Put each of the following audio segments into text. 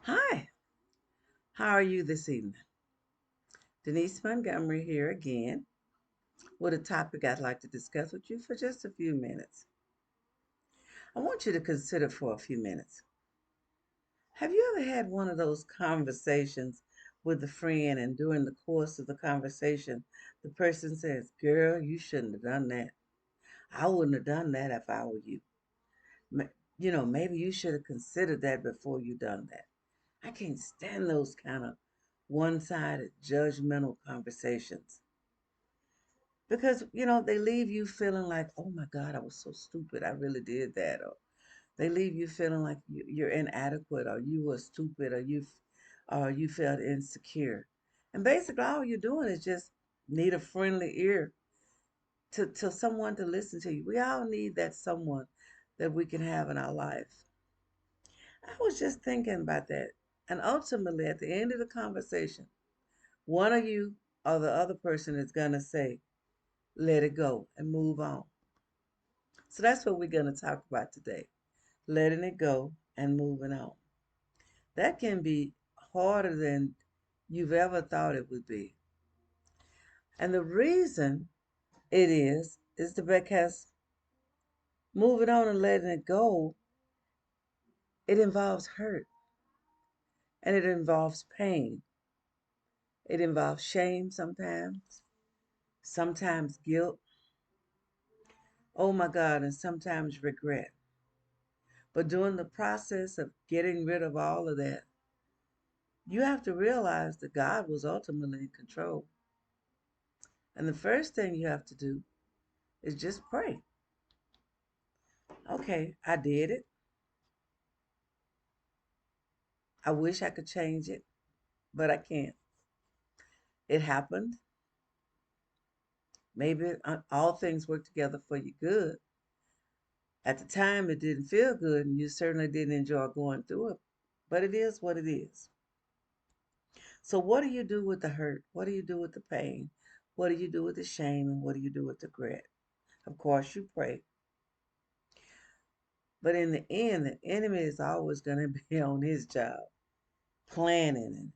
Hi, how are you this evening? Denise Montgomery here again with a topic I'd like to discuss with you for just a few minutes. I want you to consider for a few minutes. Have you ever had one of those conversations with a friend, and during the course of the conversation, the person says, "Girl, you shouldn't have done that. I wouldn't have done that if I were you. Ma- maybe you should have considered that before you done that." I can't stand those kind of one sided, judgmental conversations. Because they leave you feeling like, oh my God, I was so stupid, I really did that. Or they leave you feeling like you're inadequate, or you were stupid, or you felt insecure. And basically all you're doing is just need a friendly ear to someone to listen to you. We all need that someone that we can have in our life. I was just thinking about that. And ultimately, at the end of the conversation, one of you or the other person is going to say, let it go and move on. So that's what we're going to talk about today, letting it go and moving on. That can be harder than you've ever thought it would be. And the reason is because moving on and letting it go, it involves hurt, and it involves pain. It involves shame sometimes guilt, oh my God, and sometimes regret. But during the process of getting rid of all of that, you have to realize that God was ultimately in control. And the first thing you have to do is just pray. Okay, I did it. I wish I could change it, but I can't. It happened. Maybe all things work together for your good. At the time, it didn't feel good, and you certainly didn't enjoy going through it, but it is what it is. So, what do you do with the hurt? What do you do with the pain? What do you do with the shame? And what do you do with the regret? Of course, you pray. But in the end, the enemy is always going to be on his job, planning and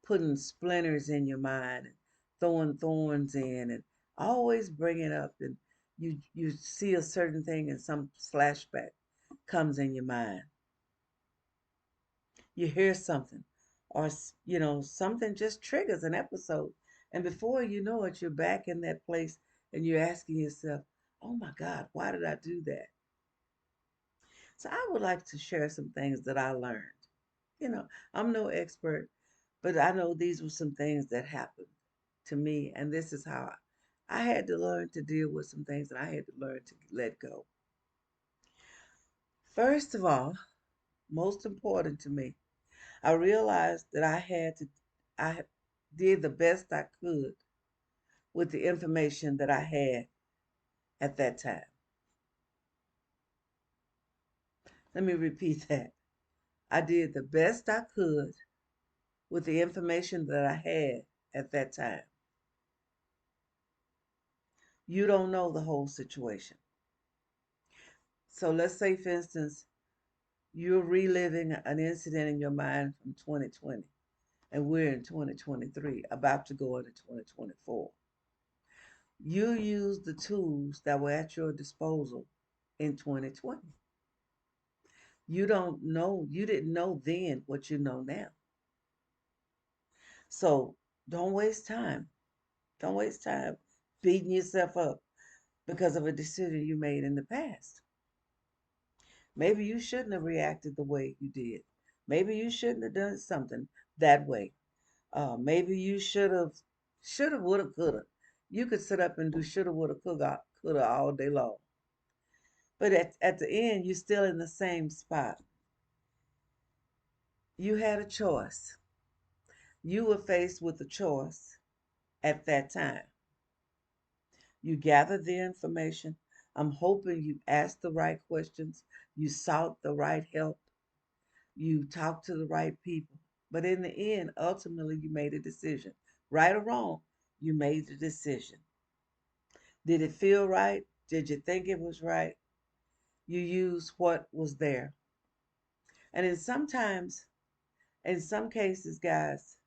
putting splinters in your mind and throwing thorns in and always bringing up, and you see a certain thing and some flashback comes in your mind. You hear something, or something just triggers an episode, and before you know it, you're back in that place, and you're asking yourself, oh my God, why did I do that? So I would like to share some things that I learned. I'm no expert, but I know these were some things that happened to me, and this is how I had to learn to deal with some things that I had to learn to let go. First of all, most important to me, I realized that I did the best I could with the information that I had at that time. Let me repeat that. I did the best I could with the information that I had at that time. You don't know the whole situation. So let's say, for instance, you're reliving an incident in your mind from 2020, and we're in 2023, about to go into 2024. You use the tools that were at your disposal in 2020. You didn't know then what you know now. So don't waste time. Don't waste time beating yourself up because of a decision you made in the past. Maybe you shouldn't have reacted the way you did. Maybe you shouldn't have done something that way. Maybe you woulda, coulda. You could sit up and do shoulda, woulda, coulda all day long. But at the end, you're still in the same spot. You had a choice. You were faced with a choice at that time. You gathered the information. I'm hoping you asked the right questions. You sought the right help. You talked to the right people. But in the end, ultimately, you made a decision. Right or wrong, you made the decision. Did it feel right? Did you think it was right? You used what was there. And then sometimes In some cases, guys,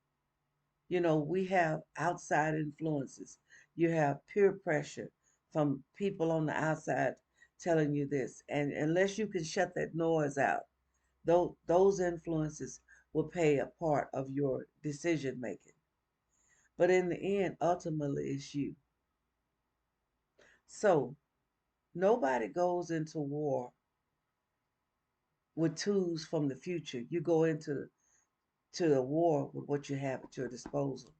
we have outside influences. You have peer pressure from people on the outside telling you this. And unless you can shut that noise out, those influences will play a part of your decision making. But in the end, ultimately, it's you. So nobody goes into war with tools from the future. You go into the war with what you have at your disposal.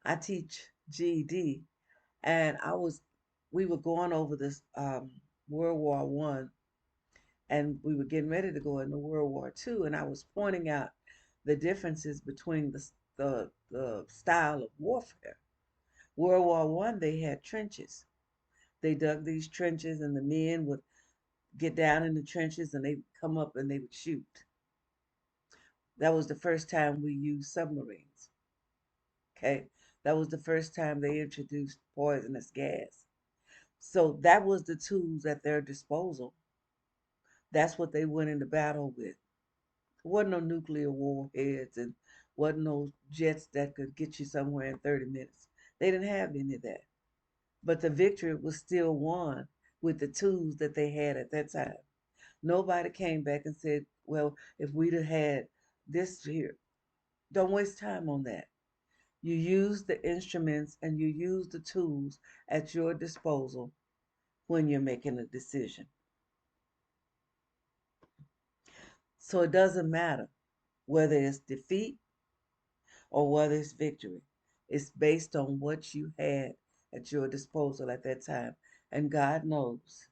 I teach GED, and we were going over this World War I, and we were getting ready to go into World War II, and I was pointing out the differences between the style of warfare. World War I, they had trenches. They dug these trenches, and the men would get down in the trenches, and they would come up and they would shoot. That was the first time we used submarines. Okay, that was the first time they introduced poisonous gas. So that was the tools at their disposal. That's what they went into battle with. Wasn't no nuclear warheads and wasn't no jets that could get you somewhere in 30 minutes. They didn't have any of that. But the victory was still won with the tools that they had at that time. Nobody came back and said, well, if we'd have had this here, don't waste time on that. You use the instruments and you use the tools at your disposal when you're making a decision. So it doesn't matter whether it's defeat or whether it's victory. It's based on what you had at your disposal at that time. And God knows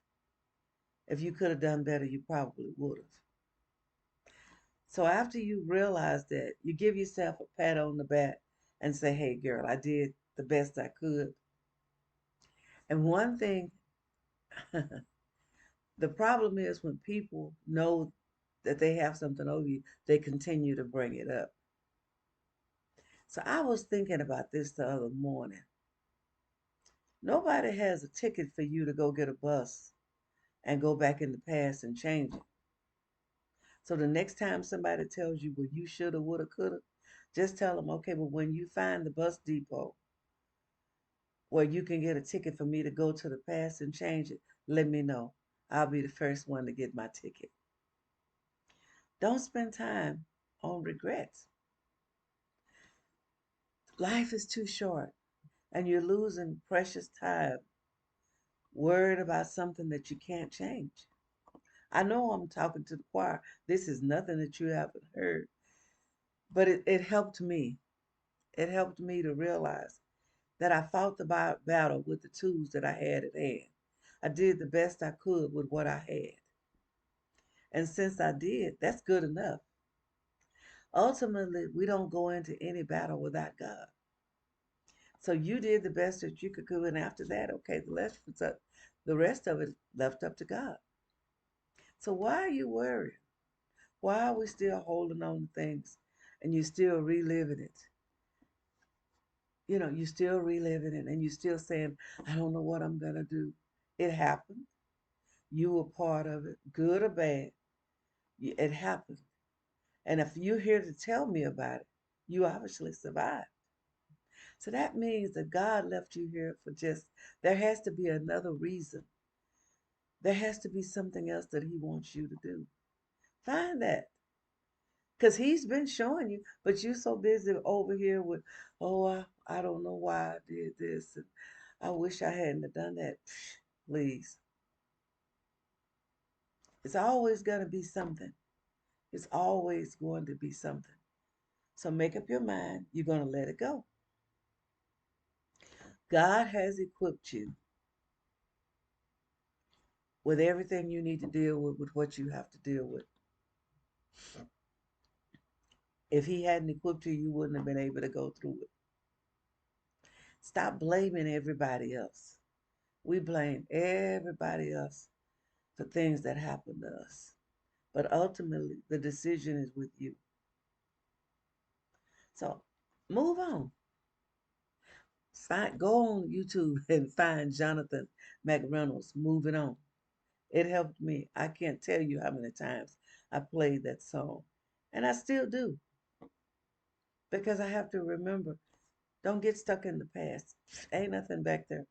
if you could have done better, you probably would have. So after you realize that, you give yourself a pat on the back and say, hey, girl, I did the best I could. And one thing, the problem is when people know that they have something over you, they continue to bring it up. So I was thinking about this the other morning. Nobody has a ticket for you to go get a bus and go back in the past and change it. So the next time somebody tells you, well, you shoulda, woulda, coulda, just tell them, okay, but when you find the bus depot where you can get a ticket for me to go to the past and change it, let me know. I'll be the first one to get my ticket. Don't spend time on regrets. Life is too short, and you're losing precious time worried about something that you can't change. I know I'm talking to the choir. This is nothing that you haven't heard, but it helped me. It helped me to realize that I fought the battle with the tools that I had at hand. I did the best I could with what I had. And since I did, that's good enough. Ultimately, we don't go into any battle without God. So you did the best that you could do, and after that, okay, the rest of it left up to God. So why are you worried? Why are we still holding on to things and you still reliving it? You still reliving it and you still saying, I don't know what I'm gonna do. It happened. You were part of it, good or bad. It happened. And if you're here to tell me about it, you obviously survived. So that means that God left you here for there has to be another reason. There has to be something else that He wants you to do. Find that. Because He's been showing you, but you're so busy over here with, oh, I don't know why I did this. And I wish I hadn't have done that. Please. It's always going to be something. It's always going to be something. So make up your mind. You're going to let it go. God has equipped you with everything you need to deal with what you have to deal with. If He hadn't equipped you, you wouldn't have been able to go through it. Stop blaming everybody else. We blame everybody else for things that happen to us. But ultimately, the decision is with you. So move on. Go on YouTube and find Jonathan McReynolds, Moving On. It helped me. I can't tell you how many times I played that song. And I still do. because I have to remember, don't get stuck in the past. Ain't nothing back there.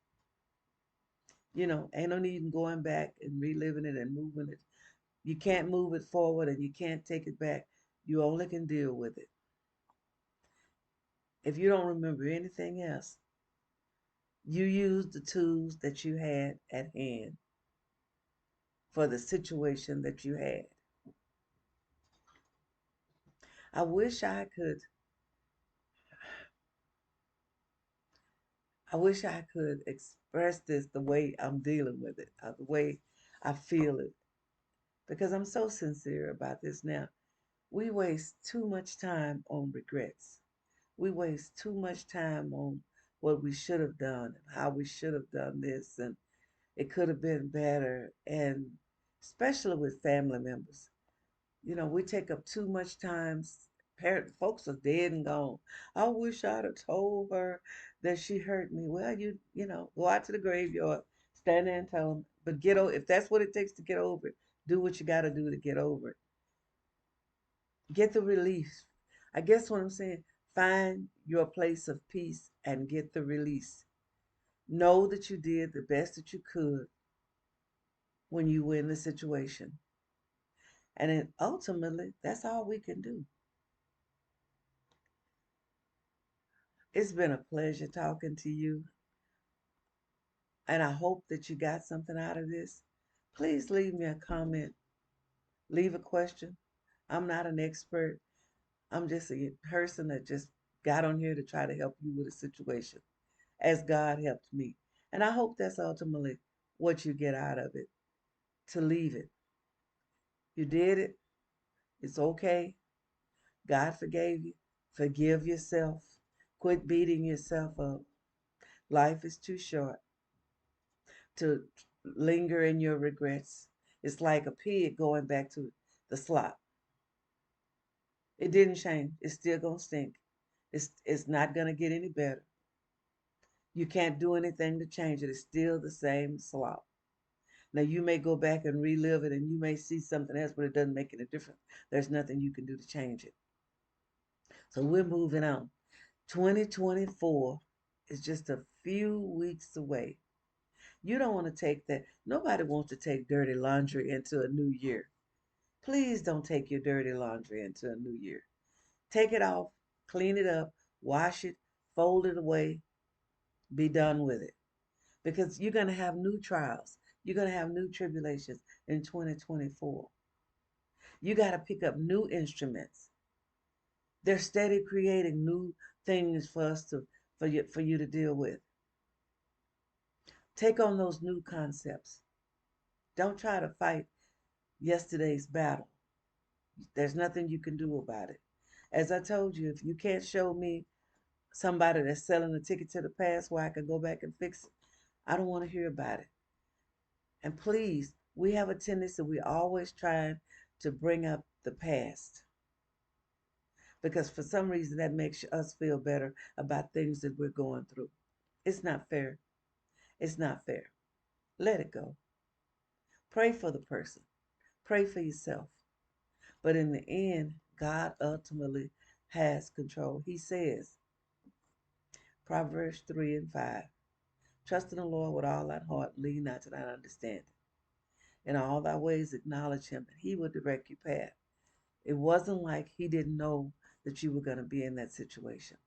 Ain't no need in going back and reliving it and moving it. You can't move it forward and you can't take it back. You only can deal with it. If you don't remember anything else, you use the tools that you had at hand for the situation that you had. I wish I could I wish I could express this the way I'm dealing with it, the way I feel it, because I'm so sincere about this now. We waste too much time on regrets. We waste too much time on what we should have done and how we should have done this and it could have been better. And especially with family members, we take up too much time. Parent folks are dead and gone. I wish I'd have told her that she hurt me. Well, go out to the graveyard, stand there and tell them. But get over if that's what it takes to get over it. Do what you got to do to get over it. Get the release. I guess what I'm saying, find your place of peace and get the release. Know that you did the best that you could when you were in the situation. And then ultimately, that's all we can do. It's been a pleasure talking to you, and I hope that you got something out of this. Please leave me a comment, leave a question. I'm not an expert, I'm just a person that just got on here to try to help you with a situation as God helped me. And I hope that's ultimately what you get out of it, to leave it. You did it, it's okay. God forgave you. Forgive yourself. Quit beating yourself up. Life is too short to linger in your regrets. It's like a pig going back to the slop. It didn't change. It's still gonna stink. It's not gonna get any better. You can't do anything to change it. It's still the same slop. Now you may go back and relive it and you may see something else, but it doesn't make any difference. There's nothing you can do to change it. So we're moving on. 2024 is just a few weeks away. You don't want to take that. Nobody wants to take dirty laundry into a new year. Please don't take your dirty laundry into a new year. Take it off, clean it up, wash it, fold it away, be done with it. Because you're going to have new trials. You're going to have new tribulations in 2024. You got to pick up new instruments. They're steady creating new things for us to for you to deal with. Take on those new concepts. Don't try to fight yesterday's battle. There's nothing you can do about it. As I told you, if you can't show me somebody that's selling a ticket to the past where I can go back and fix it, I don't want to hear about it. And please, we have a tendency, we always trying to bring up the past because for some reason that makes us feel better about things that we're going through. It's not fair. It's not fair. Let it go. Pray for the person. Pray for yourself. But in the end, God ultimately has control. He says, Proverbs 3 and 5, trust in the Lord with all thy heart, lean not to thine understanding. In all thy ways acknowledge him, and he will direct your path. It wasn't like he didn't know that you were going to be in that situation.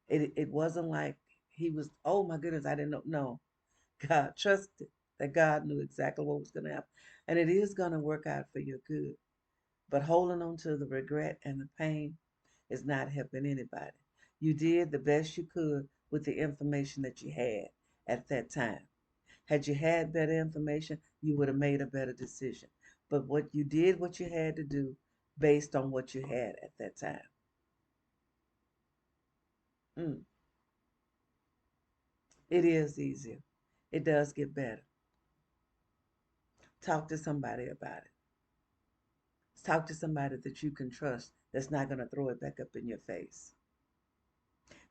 It wasn't like he was, oh my goodness, I didn't know. No, God trusted that God knew exactly what was going to happen. And it is going to work out for your good. But holding on to the regret and the pain is not helping anybody. You did the best you could with the information that you had at that time. Had you had better information, you would have made a better decision. But what you had to do based on what you had at that time. Mm, it is easier. It does get better. Talk to somebody about it. Talk to somebody that you can trust that's not going to throw it back up in your face.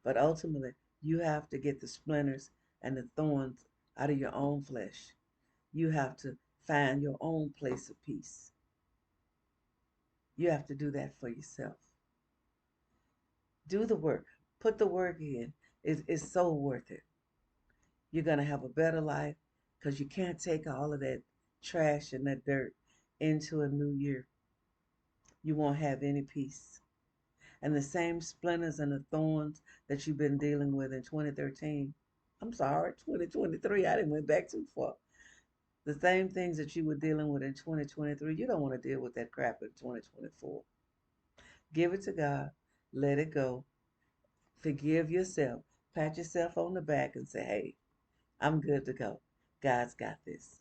But ultimately, you have to get the splinters and the thorns out of your own flesh. You have to find your own place of peace. You have to do that for yourself. Do the work. Put the work in. It's so worth it. You're going to have a better life because you can't take all of that trash and that dirt into a new year. You won't have any peace. And the same splinters and the thorns that you've been dealing with in 2013, I'm sorry, 2023, I didn't went back too far. The same things that you were dealing with in 2023, you don't want to deal with that crap in 2024. Give it to God, let it go, forgive yourself, pat yourself on the back and say, hey, I'm good to go. God's got this.